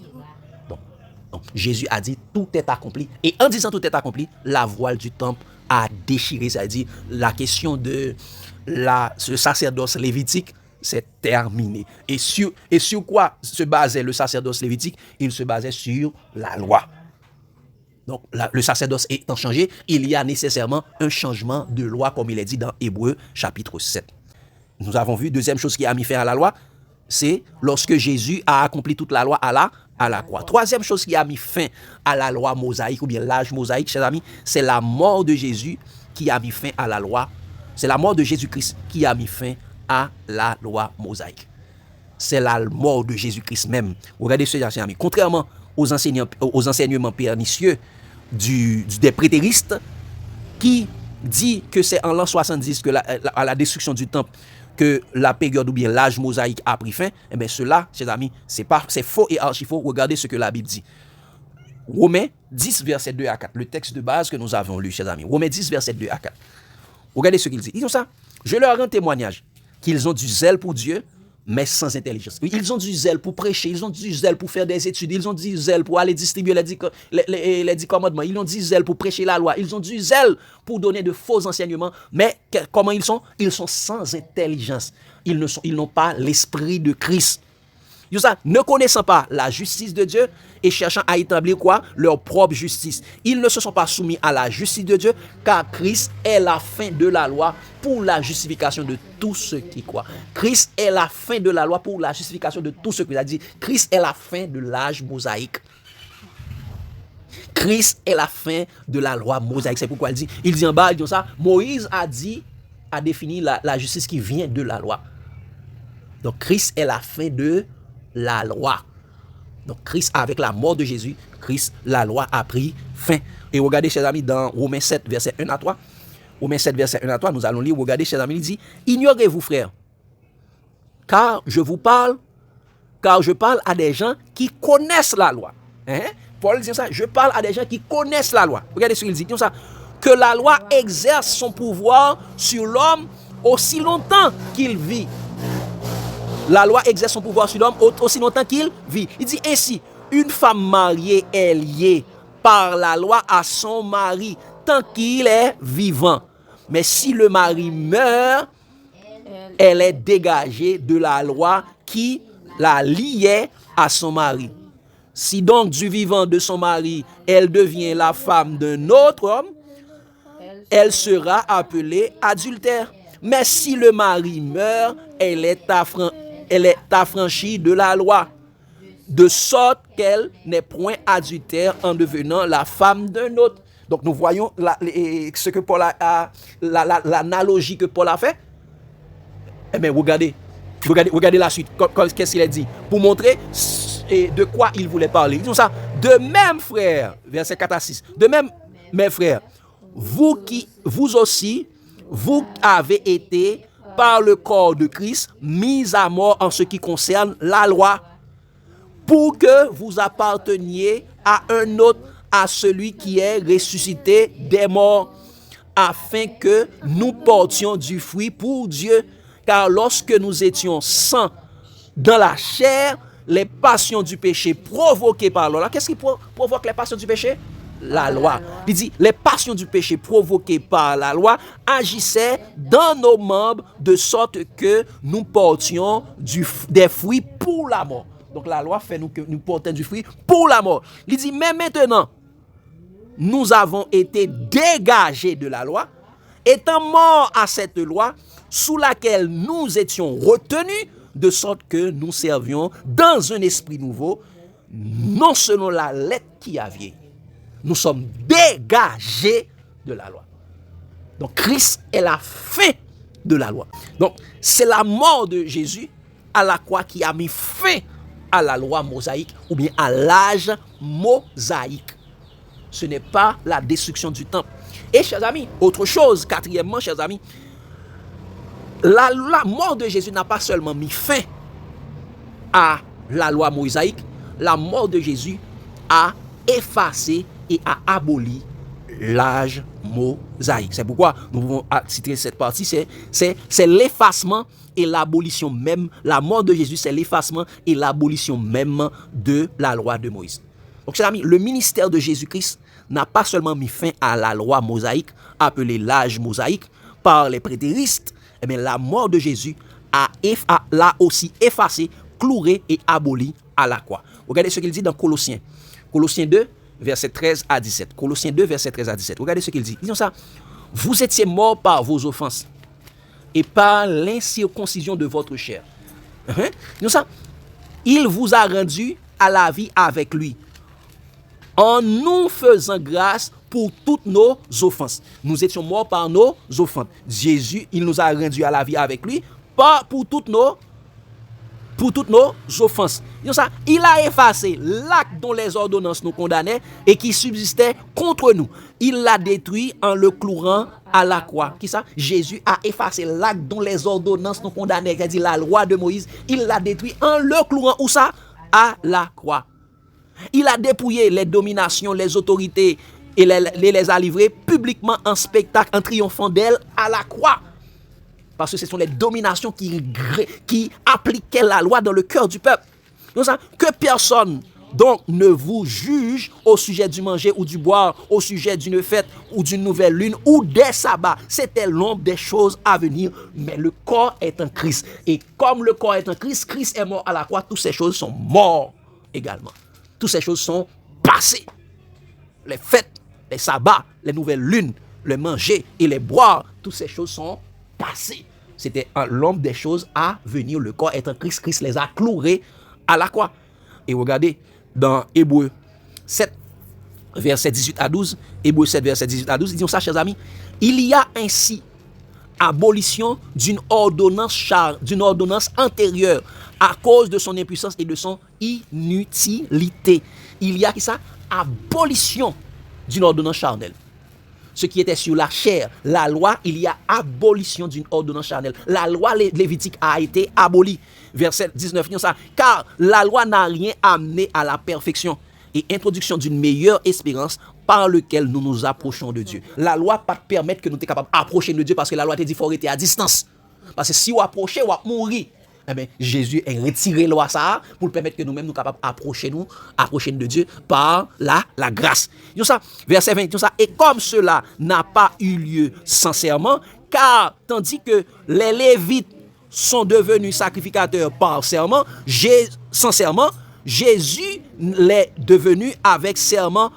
Donc, Jésus a dit, tout est accompli. Et en disant tout est accompli, la voile du temple a déchiré. C'est-à-dire, la question de ce sacerdoce lévitique, c'est terminé. Et sur quoi se basait le sacerdoce lévitique? Il se basait sur la loi. Donc, le sacerdoce étant changé, il y a nécessairement un changement de loi, comme il est dit dans Hébreux chapitre 7. Nous avons vu, deuxième chose qui a mis fin à la loi, c'est lorsque Jésus a accompli toute la loi à la croix. Troisième chose qui a mis fin à la loi mosaïque, ou bien l'âge mosaïque, chers amis, c'est la mort de Jésus qui a mis fin à la loi. C'est la mort de Jésus-Christ qui a mis fin à la loi mosaïque. C'est la mort de Jésus-Christ même. Regardez ce, chers amis. Contrairement aux enseignements pernicieux des prétéristes qui dit que c'est en l'an 70 que à la destruction du temple que la période ou bien l'âge mosaïque a pris fin, eh bien cela, chers amis, c'est faux et archi faux. Regardez ce que la Bible dit. Romains 10, verset 2 à 4, le texte de base que nous avons lu, chers amis. Romains 10, verset 2 à 4. Regardez ce qu'il dit. Ils ont ça. Je leur rends témoignage qu'ils ont du zèle pour Dieu, mais sans intelligence. Ils ont du zèle pour prêcher, ils ont du zèle pour faire des études, ils ont du zèle pour aller distribuer les 10 commandements, ils ont du zèle pour prêcher la loi, ils ont du zèle pour donner de faux enseignements, mais comment ils sont? Ils sont sans intelligence. Ils n'ont pas l'esprit de Christ. Ne connaissant pas la justice de Dieu et cherchant à établir quoi? Leur propre justice. Ils ne se sont pas soumis à la justice de Dieu, car Christ est la fin de la loi pour la justification de tous ceux qui croient. Christ est la fin de la loi pour la justification de tous ceux qui croient. C'est-à-dire, Christ est la fin de l'âge mosaïque. Christ est la fin de la loi mosaïque. C'est pourquoi il dit en bas, il dit ça, Moïse a défini la justice qui vient de la loi. Donc, Christ est la fin de la loi. Donc Christ, avec la mort de Jésus, la loi a pris fin. Et regardez, chers amis, dans Romains 7, verset 1 à 3. Romains 7, verset 1 à 3, nous allons lire. Regardez, chers amis, il dit, ignorez-vous, frères, car je parle à des gens qui connaissent la loi. Paul dit ça, je parle à des gens qui connaissent la loi. Regardez ce qu'il dit, ça, que la loi exerce son pouvoir sur l'homme aussi longtemps qu'il vit. La loi exerce son pouvoir sur l'homme aussi longtemps qu'il vit. Il dit ainsi, une femme mariée est liée par la loi à son mari tant qu'il est vivant. Mais si le mari meurt, elle est dégagée de la loi qui la liait à son mari. Si donc du vivant de son mari, elle devient la femme d'un autre homme, elle sera appelée adultère. Mais si le mari meurt, elle est affranchie de la loi, de sorte qu'elle n'est point adultère en devenant la femme d'un autre. Donc nous voyons ce que Paul l'analogie que Paul a fait. Eh bien, regardez la suite. Qu'est-ce qu'il a dit? Pour montrer de quoi il voulait parler. Ils disent ça. De même, frères, verset 4 à 6. De même, mes frères, vous aussi, vous avez été par le corps de Christ mis à mort en ce qui concerne la loi, pour que vous apparteniez à un autre, à celui qui est ressuscité des morts, afin que nous portions du fruit pour Dieu. Car lorsque nous étions sans dans la chair, les passions du péché provoquées par la loi. Qu'est-ce qui provoque les passions du péché? La loi. Il dit, les passions du péché provoquées par la loi agissaient dans nos membres de sorte que nous portions des fruits pour la mort. Donc la loi fait que nous portions du fruit pour la mort. Il dit, mais maintenant, nous avons été dégagés de la loi, étant morts à cette loi, sous laquelle nous étions retenus, de sorte que nous servions dans un esprit nouveau, non selon la lettre qui a vieilli. Nous sommes dégagés de la loi. Donc Christ est la fin de la loi. Donc c'est la mort de Jésus à la croix qui a mis fin à la loi mosaïque ou bien à l'âge mosaïque. Ce n'est pas la destruction du temple. Et chers amis, autre chose, quatrièmement, chers amis, la mort de Jésus n'a pas seulement mis fin à la loi mosaïque, la mort de Jésus a effacé et a aboli l'âge mosaïque. C'est pourquoi nous pouvons citer cette partie, c'est l'effacement et l'abolition même. La mort de Jésus, c'est l'effacement et l'abolition même de la loi de Moïse. Donc, chers amis, le ministère de Jésus-Christ n'a pas seulement mis fin à la loi mosaïque, appelée l'âge mosaïque, par les prétéristes. Eh bien, la mort de Jésus l'a aussi effacé, cloué et aboli à la croix. Regardez ce qu'il dit dans Colossiens. Colossiens 2, verset 13 à 17. Colossiens 2, verset 13 à 17. Regardez ce qu'il dit. Disons ça. Vous étiez morts par vos offenses et par l'incirconcision de votre chair. Disons ça. Il vous a rendu à la vie avec lui, en nous faisant grâce pour toutes nos offenses. Nous étions morts par nos offenses. Jésus, il nous a rendus à la vie avec lui pour toutes nos offenses. Ça, il a effacé l'acte dont les ordonnances nous condamnaient et qui subsistait contre nous. Il l'a détruit en le clouant à la croix. Qui ça? Jésus a effacé l'acte dont les ordonnances nous condamnaient, c'est-à-dire la loi de Moïse. Il l'a détruit en le clouant, où ça? À la croix. Il a dépouillé les dominations, les autorités et les a livrées publiquement en spectacle, en triomphant d'elles à la croix. Parce que ce sont les dominations qui appliquaient la loi dans le cœur du peuple. Donc, que personne donc ne vous juge au sujet du manger ou du boire, au sujet d'une fête ou d'une nouvelle lune ou des sabbats. C'était l'ombre des choses à venir, mais le corps est en Christ. Et comme le corps est en Christ, Christ est mort à la croix, toutes ces choses sont mortes également. Toutes ces choses sont passées. Les fêtes, les sabbats, les nouvelles lunes, le manger et les boire, toutes ces choses sont passées. C'était l'ombre des choses à venir. Le corps est en Christ. Christ les a cloués à la croix. Et regardez, dans Hébreux 7, verset 18 à 12, Hébreux 7, verset 18 à 12, disons ça, chers amis, il y a ainsi abolition d'une ordonnance antérieure à cause de son impuissance et de son inutilité. Il y a ça, abolition d'une ordonnance charnelle. Ce qui était sur la chair, la loi, il y a abolition d'une ordonnance charnelle. La loi lévitique a été abolie. Verset 19, ça, car la loi n'a rien amené à la perfection et introduction d'une meilleure espérance par lequel nous nous approchons de Dieu. La loi pas te permettre que nous soyons capables d'approcher de Dieu parce que la loi te dit qu'il faut rester à distance. Parce que si vous approchez, vous allez mourir. Eh bien, Jésus a retiré la loi ça pour permettre que nous-mêmes nous capables d'approcher de Dieu par la grâce. Ça, verset 20, ça, et comme cela n'a pas eu lieu sincèrement, car tandis que les Lévites sont devenus sacrificateurs par serment, sincèrement, Jésus l'est devenu avec serment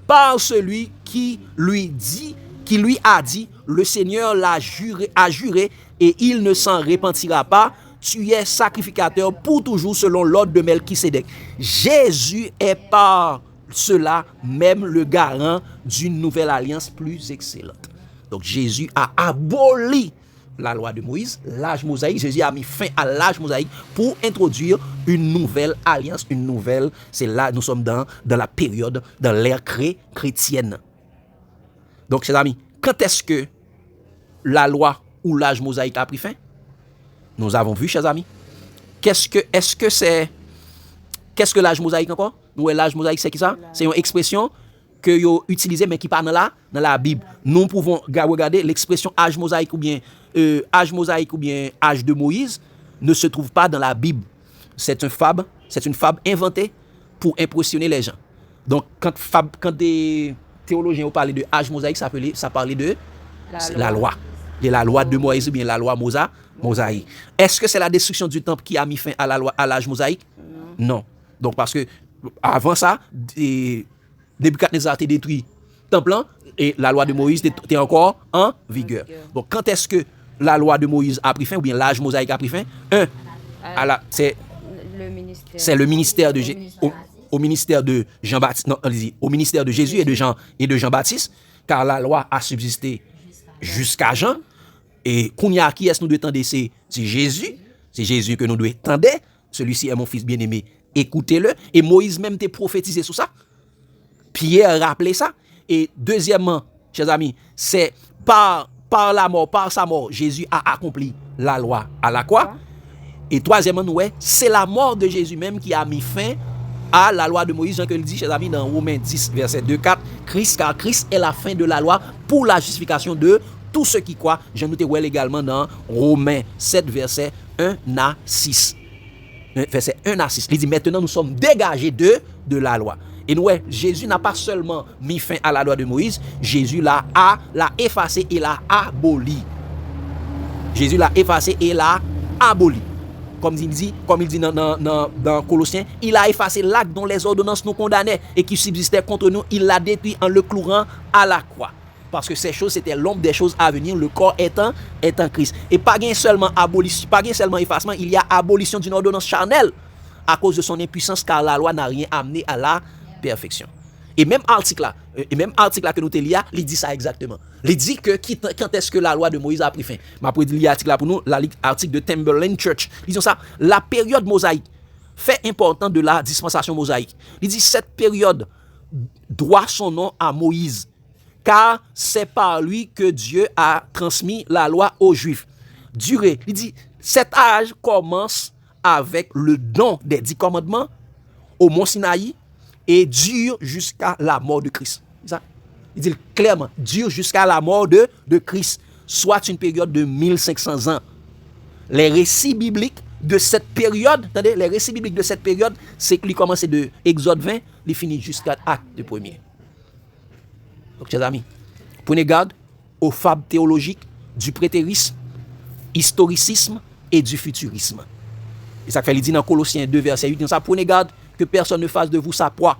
par celui qui lui a dit, le Seigneur a juré et il ne s'en repentira pas. Tu es sacrificateur pour toujours selon l'ordre de Melchisédek. Jésus est par cela même le garant d'une nouvelle alliance plus excellente. Donc Jésus a aboli la loi de Moïse, l'âge mosaïque. Jésus a mis fin à l'âge mosaïque pour introduire une nouvelle alliance, c'est là nous sommes dans la période, dans l'ère chrétienne. Donc chers amis, quand est-ce que la loi ou l'âge mosaïque a pris fin? Nous avons vu, chers amis. Qu'est-ce que l'âge mosaïque encore? Nous, l'âge mosaïque, c'est qui ça? C'est une expression que vous utilisez, mais qui parle dans la Bible. Nous pouvons regarder l'expression âge mosaïque ou bien âge de Moïse ne se trouve pas dans la Bible. C'est une fable inventée pour impressionner les gens. Donc, quand des théologiens ont parlé de âge mosaïque, ça parlait de la loi. De la loi de Moïse ou bien la loi mosaïque. Est-ce que c'est la destruction du temple qui a mis fin à l'âge mosaïque? Non. Donc, parce que avant ça, Nebuchadnezzar a détruit le temple et la loi de Moïse était encore en vigueur. Donc, quand est-ce que la loi de Moïse a pris fin ou bien l'âge mosaïque a pris fin? C'est le ministère de au ministère de Jean-Baptiste, non, allez-y, au ministère de Jésus et de Jean-Baptiste, car la loi a subsisté jusqu'à Jean. Et Kounia, qui est-ce que nous devons tendre? C'est Jésus. C'est Jésus que nous devons tendre. Celui-ci est mon fils bien-aimé. Écoutez-le. Et Moïse même t'a prophétisé sur ça. Pierre a rappelé ça. Et deuxièmement, chers amis, c'est par sa mort, Jésus a accompli la loi à la croix. Et troisièmement, c'est la mort de Jésus même qui a mis fin à la loi de Moïse. Jean que le dit, chers amis, dans Romains 10, verset 2-4, car Christ est la fin de la loi pour la justification de tous ceux qui croient. Je note également dans Romains 7, verset 1 à 6. Verset 1 à 6. Il dit, maintenant nous sommes dégagés de la loi. Et Jésus n'a pas seulement mis fin à la loi de Moïse, Jésus l'a effacé et l'a aboli. Jésus l'a effacé et l'a aboli. Comme il dit dans Colossiens, il a effacé l'acte dont les ordonnances nous condamnaient et qui subsistait contre nous, il l'a détruit en le clouant à la croix. Parce que ces choses, c'était l'ombre des choses à venir, le corps étant Christ. Et pas seulement effacement, il y a abolition d'une ordonnance charnelle à cause de son impuissance, car la loi n'a rien amené à la perfection. Et même article là que nous te lions, il dit ça exactement. Il dit que quand est-ce que la loi de Moïse a pris fin? Je vais lire l'article là pour nous, l'article de Timberland Church. Ils disent ça, la période mosaïque, fait important de la dispensation mosaïque. Il dit cette période doit son nom à Moïse, car c'est par lui que Dieu a transmis la loi aux Juifs. Durée, il dit, cet âge commence avec le don des 10 commandements au mont Sinaï et dure jusqu'à la mort de Christ. Il dit clairement, dure jusqu'à la mort de Christ, soit une période de 1500 ans. Les récits bibliques de cette période, c'est qu'il commence de Exode 20, il finit jusqu'à Acte 1er. Donc, chers amis, prenez garde aux fables théologiques du prétérisme, historicisme et du futurisme. Et ça fait, il dit dans Colossiens 2, verset 8, ça, prenez garde que personne ne fasse de vous sa proie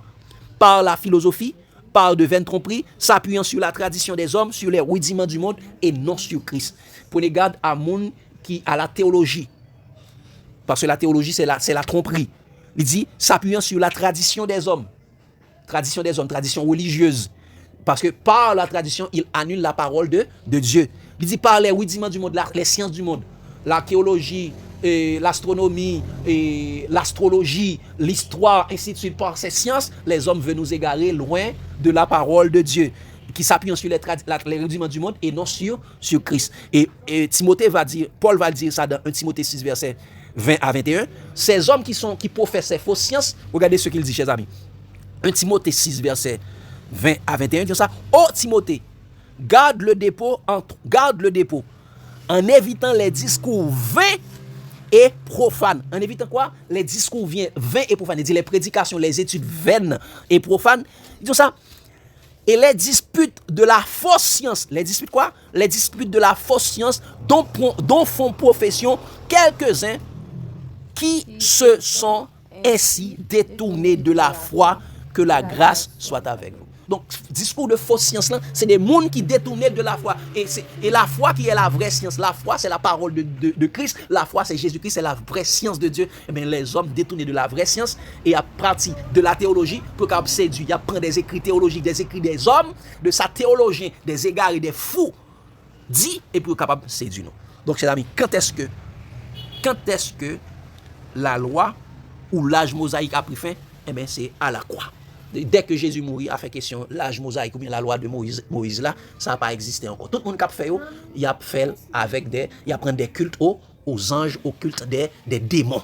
par la philosophie, par de vaines tromperies, s'appuyant sur la tradition des hommes, sur les rudiments du monde et non sur Christ. Prenez garde à monde qui a la théologie. Parce que la théologie, c'est la tromperie. Il dit, s'appuyant sur la tradition des hommes, tradition religieuse. Parce que par la tradition, il annule la parole de Dieu. Il dit par les rudiments du monde, les sciences du monde, l'archéologie, l'astronomie, l'astrologie, l'histoire, ainsi de suite. Par ces sciences, les hommes veulent nous égarer loin de la parole de Dieu, qui s'appuient sur les rudiments du monde et non sur Christ. Et Paul va dire ça dans 1 Timothée 6, verset 20 à 21. Ces hommes qui professent ces fausses sciences, regardez ce qu'il dit, chers amis. 1 Timothée 6, verset 20 à 21, dit ça. Ô Timothée, garde le dépôt en évitant les discours vains et profanes. En évitant quoi? Les discours vains et profanes. Il dit les prédications, les études vaines et profanes. Il dit ça. Et les disputes de la fausse science. Les disputes quoi? Les disputes de la fausse science dont font profession quelques-uns qui se sont ainsi détournés de la foi. Que la grâce soit avec vous. Donc, discours de fausse science là, c'est des mondes qui détournent de la foi. Et la foi qui est la vraie science. La foi, c'est la parole de Christ. La foi, c'est Jésus-Christ, c'est la vraie science de Dieu. Et bien, les hommes détournés de la vraie science et à partir de la théologie, pour qu'ils séduisent, ils prennent des écrits théologiques, des écrits des hommes, de sa théologie, des égarés, des fous, dit, et pour capable de séduire nous. Donc, chers amis, quand est-ce que la loi ou l'âge mosaïque a pris fin? Eh bien, c'est à la croix. Dès que Jésus mourit, a fait question, l'âge mosaïque ou bien la loi de Moïse là, ça n'a pas existé encore. Tout le monde qui a fait, il a fait avec il a pris des cultes aux anges, au culte des démons.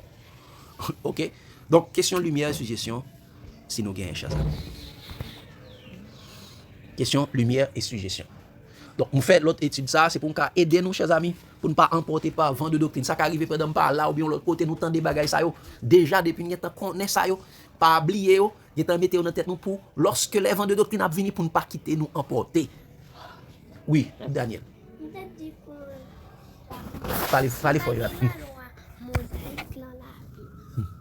Ok? Donc, question lumière et suggestion, si nous gagnons, chers amis. Question lumière et suggestion. Donc, on fait l'autre étude, ça, c'est pour nous aider nous, chers amis, pour ne pas emporter par vent de doctrine. Ça qui arrive pendant par là, ou bien l'autre côté, nous tendons des bagages, ça, déjà, depuis nous connaissons ça, pas oublier, nous mettons dans tête nous pour, lorsque les vents de doctrine viennent pour ne pas quitter, nous emporter. Oui, Daniel. Parlez fort,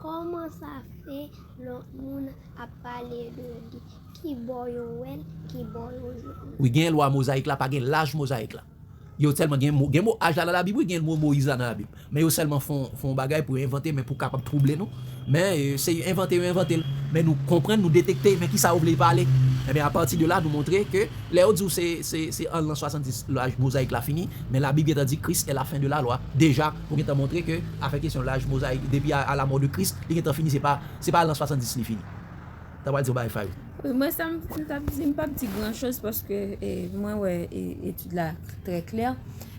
comment ça fait le monde a parlé de lui? Qui boy well, qui boy oui, il y a une loi mosaïque là, pas l'âge mosaïque là. Il y a tellement de mot âge dans la Bible, il y a le mot Moïse dans la Bible. Mais ils seulement font bagaille pour inventer, mais pour capable troubler nous. Mais c'est inventer. Mais nous comprendre, nous détecter, mais qui ça voulait parler. Et bien à partir de là, nous montrer que les autres c'est en l'an 70, l'âge mosaïque là fini, mais la Bible a dit que Christ est la fin de la loi. Déjà, pour nous montrer que avec question l'âge mosaïque depuis à la mort de Christ, il est fini, c'est pas l'an 70 ni fini. Ça va dire bye five. Moi, ça me pas petit grand chose parce que moi, ouais, étude là très claire.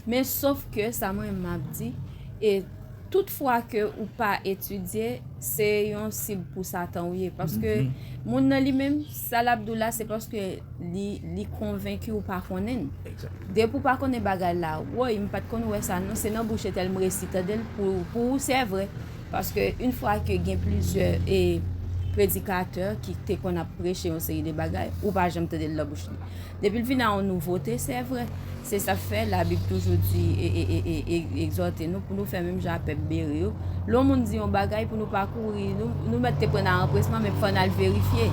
Mais sauf que ça m'a dit, et toutefois que ou pas étudier, c'est un cible pour Satan, oui. Parce que mon lui-même, Salah Abdullah, c'est parce que li convaincu ou pas connaître. Dès pour pas connaître bagarre là, ouais, il me pas connaître ça, non, c'est dans bouche tel me récite d'elle pour c'est vrai. Parce que une fois que gain plusieurs prédicateur qui te qu'on a prêché une série de bagages ou pas jamais te de la bouche. Depuis le final en nouveauté, c'est vrai. C'est ça fait la Bible toujours dit et exhorter nous pour nous faire même j'appelle bérer. L'on monde dit un bagage pour nous parcourir, nous mettre prendre en empressement mais pour aller vérifier.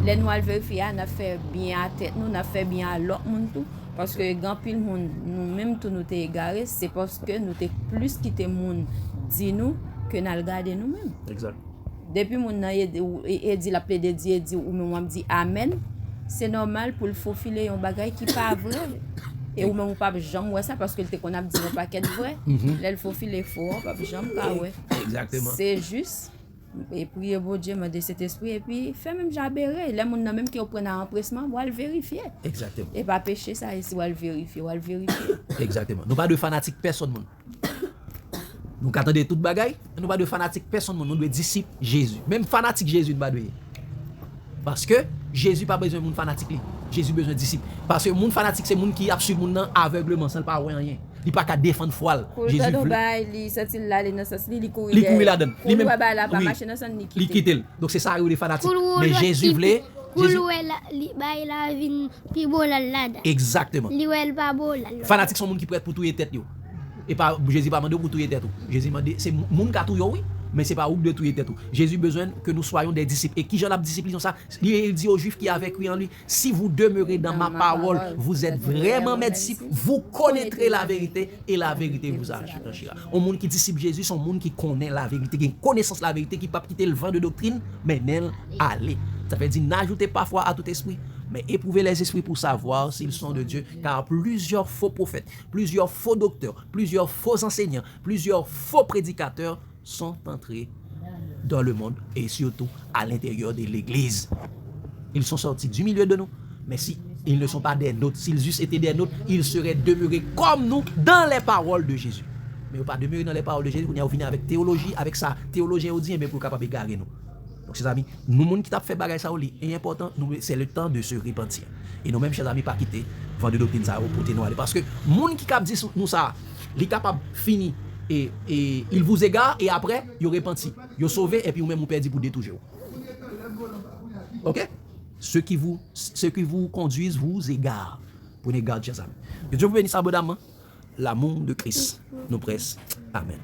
Les nous aller vérifier, on a fait bien à tête, nous on a fait bien à l'autre monde tout parce que grand pile monde nous même tout nous t'es égaré, c'est parce que nous t'es plus quitté monde dit nous que nous regarder nous-mêmes. Exact. Depuis mon et dit la plaide Dieu dit ou moi me dit amen, c'est normal pour le faufiler un bagage qui pas vrai et ou même pas jamais ouais ça parce que le qu'on a dit un paquet vrai là il faufiler faux pas jamais pas ouais exactement c'est juste et prier bon Dieu me de cet esprit et puis fait même j'abéré les monde même qui prend un empressement va le vérifier exactement et pas pécher ça ici va le vérifier exactement nous pas de fanatique personne monde. Nous attendons toute bagaille, nous pas de fanatique personne, nous de disciples Jésus. Même fanatique Jésus ne pas de. Parce que Jésus pas besoin de monde fanatique. Jésus besoin de disciples. Parce que monde fanatique c'est monde qui absurde monde aveuglement sans pas rien. Il pas qu'à défendre foi. Jésus il sorti là les dans sens il courir. Il courir là-dedans. Il même là pas marcher dans son il quitte. Donc c'est ça les fanatiques. Mais Jésus voulait la vie puis bon là. Exactement. Li wel pas bon là. Fanatiques sont monde qui prêt pour touyer tête yo. Et pas Jésus pas mandé pour touyer tête. Jésus mandé c'est monde qui touyer oui, mais c'est pas ou de touyer tête. Jésus besoin que nous soyons des disciples. Et qui j'en a discipline ça, il dit aux Juifs qui avec lui en lui, si vous demeurez dans ma parole, vous êtes vraiment mes disciples, vous connaîtrez la vérité et la vérité vous affranchira. Un monde qui disciple Jésus, c'est un monde qui connaît la vérité, qui a une connaissance de la vérité, qui pas quitter le vent de doctrine, mais n'elle aller. Ça veut dire n'ajoutez pas foi à tout esprit. Mais éprouvez les esprits pour savoir s'ils sont de Dieu, car plusieurs faux prophètes, plusieurs faux docteurs, plusieurs faux enseignants, plusieurs faux prédicateurs sont entrés dans le monde et surtout à l'intérieur de l'Église. Ils sont sortis du milieu de nous, mais si ils ne sont pas des nôtres, s'ils eussent été des nôtres, ils seraient demeurés comme nous dans les paroles de Jésus. Mais ils ne pas demeurer dans les paroles de Jésus, on est venu avec théologie, avec ça, théologien on dit, mais pour capable égarer nous. Donc, chers amis, nous, monde qui t'a fait bagay ça, est important, c'est le temps de se repentir. Et nous-mêmes, chers amis, pas quitter vendre de doctrine ça pour nous aller. Parce que monde qui cap dit nous ça, il est capable fini et il vous égare et après, il repenti. Il sauvé et puis vous-même vous perdez pour détoucher. OK? Ceux qui vous conduisent vous égarent. Prenez garde, chers amis. Que Dieu vous bénisse abondamment. L'amour de Christ nous presse. Amen.